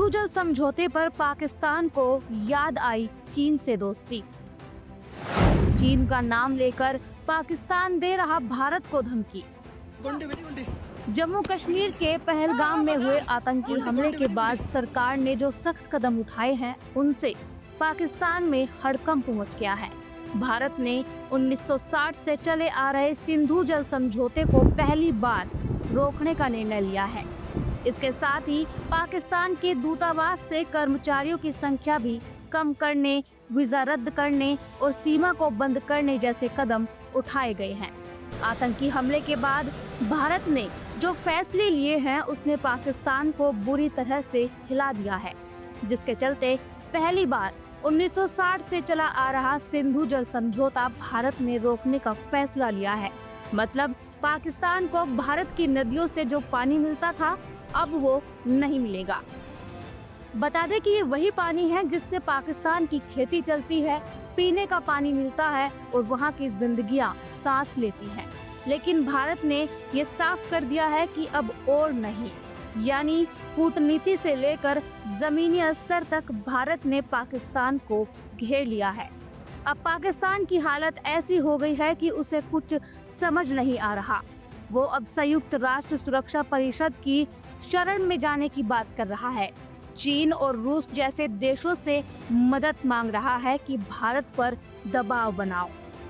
सिंधु जल समझौते पर पाकिस्तान को याद आई चीन से दोस्ती। चीन का नाम लेकर पाकिस्तान दे रहा भारत को धमकी। जम्मू कश्मीर के पहलगाम में हुए आतंकी हमले के बाद सरकार ने जो सख्त कदम उठाए हैं, उनसे पाकिस्तान में हड़कंप मच गया है। भारत ने 1960 से चले आ रहे सिंधु जल समझौते को पहली बार रोकने का निर्णय लिया है। इसके साथ ही पाकिस्तान के दूतावास से कर्मचारियों की संख्या भी कम करने, वीजा रद्द करने और सीमा को बंद करने जैसे कदम उठाए गए हैं। आतंकी हमले के बाद भारत ने जो फैसले लिए हैं, उसने पाकिस्तान को बुरी तरह से हिला दिया है, जिसके चलते पहली बार 1960 से चला आ रहा सिंधु जल समझौता भारत ने रोकने का फैसला लिया है। मतलब पाकिस्तान को भारत की नदियों से जो पानी मिलता था, अब वो नहीं मिलेगा। बता दें कि ये वही पानी है जिससे पाकिस्तान की खेती चलती है, पीने का पानी मिलता है और वहाँ की जिंदगियां सांस लेती हैं। लेकिन भारत ने ये साफ कर दिया है कि अब और नहीं, यानी कूटनीति से लेकर जमीनी स्तर तक भारत ने पाकिस्तान को घेर लिया है। अब पाकिस्तान की हालत ऐसी हो गई है कि उसे कुछ समझ नहीं आ रहा। वो अब संयुक्त राष्ट्र सुरक्षा परिषद की शरण में जाने की बात कर रहा है। चीन और रूस जैसे देशों से मदद मांग रहा है कि भारत पर दबाव बनाओ,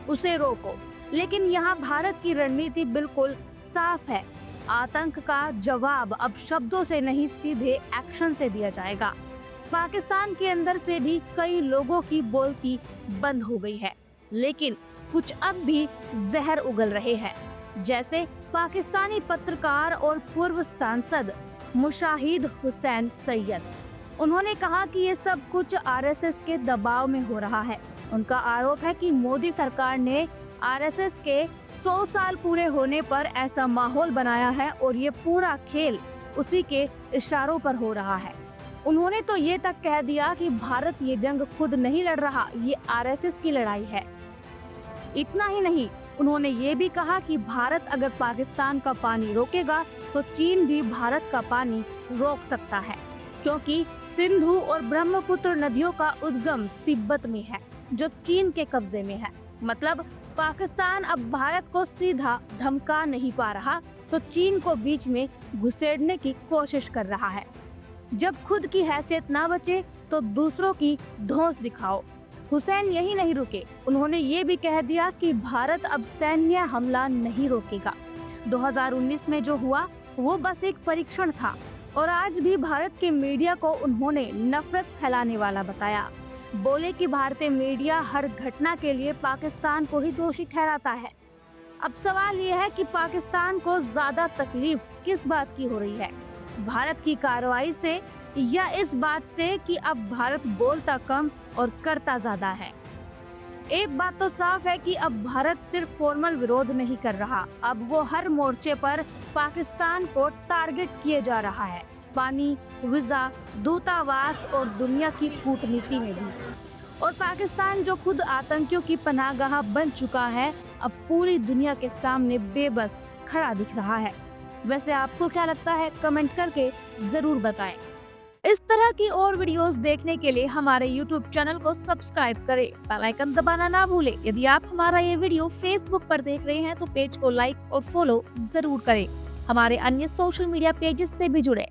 उसे रोको। लेकिन यहाँ भारत की रणनीति बिल्कुल साफ है। आतंक का जवाब अब शब्दों से नहीं, सीधे एक्शन से दिया जाएगा। पाकिस्तान के अंदर से भी कई लोगों की बोलती बंद हो गई है, लेकिन कुछ अब भी जहर उगल रहे हैं। जैसे पाकिस्तानी पत्रकार और पूर्व सांसद मुशाहिद हुसैन सैयद। उन्होंने कहा कि ये सब कुछ आरएसएस के दबाव में हो रहा है। उनका आरोप है कि मोदी सरकार ने आरएसएस के 100 साल पूरे होने पर ऐसा माहौल बनाया है और ये पूरा खेल उसी के इशारों पर हो रहा है। उन्होंने तो ये तक कह दिया कि भारत ये जंग खुद नहीं लड़ रहा, ये आरएसएस की लड़ाई है। इतना ही नहीं, उन्होंने ये भी कहा कि भारत अगर पाकिस्तान का पानी रोकेगा तो चीन भी भारत का पानी रोक सकता है, क्योंकि सिंधु और ब्रह्मपुत्र नदियों का उद्गम तिब्बत में है, जो चीन के कब्जे में है। मतलब पाकिस्तान अब भारत को सीधा धमका नहीं पा रहा, तो चीन को बीच में घुसेड़ने की कोशिश कर रहा है। जब खुद की हैसियत ना बचे तो दूसरों की धौंस दिखाओ। हुसैन यही नहीं रुके, उन्होंने ये भी कह दिया कि भारत अब सैन्य हमला नहीं रोकेगा। 2019 में जो हुआ वो बस एक परीक्षण था और आज भी भारत के मीडिया को उन्होंने नफरत फैलाने वाला बताया। बोले कि भारतीय मीडिया हर घटना के लिए पाकिस्तान को ही दोषी ठहराता है। अब सवाल ये है कि पाकिस्तान को ज्यादा तकलीफ किस बात की हो रही है, भारत की कार्रवाई से या इस बात से कि अब भारत बोलता कम और करता ज्यादा है। एक बात तो साफ है कि अब भारत सिर्फ फॉर्मल विरोध नहीं कर रहा, अब वो हर मोर्चे पर पाकिस्तान को टारगेट किए जा रहा है, पानी, वीजा, दूतावास और दुनिया की कूटनीति में भी। और पाकिस्तान जो खुद आतंकियों की पनाहगाह बन चुका है, अब पूरी दुनिया के सामने बेबस खड़ा दिख रहा है। वैसे आपको क्या लगता है, कमेंट करके जरूर बताएं। इस तरह की और वीडियोस देखने के लिए हमारे YouTube चैनल को सब्सक्राइब करें, बेल आइकन दबाना ना भूलें। यदि आप हमारा ये वीडियो Facebook पर देख रहे हैं तो पेज को लाइक और फॉलो जरूर करें। हमारे अन्य सोशल मीडिया पेजेस से भी जुड़े।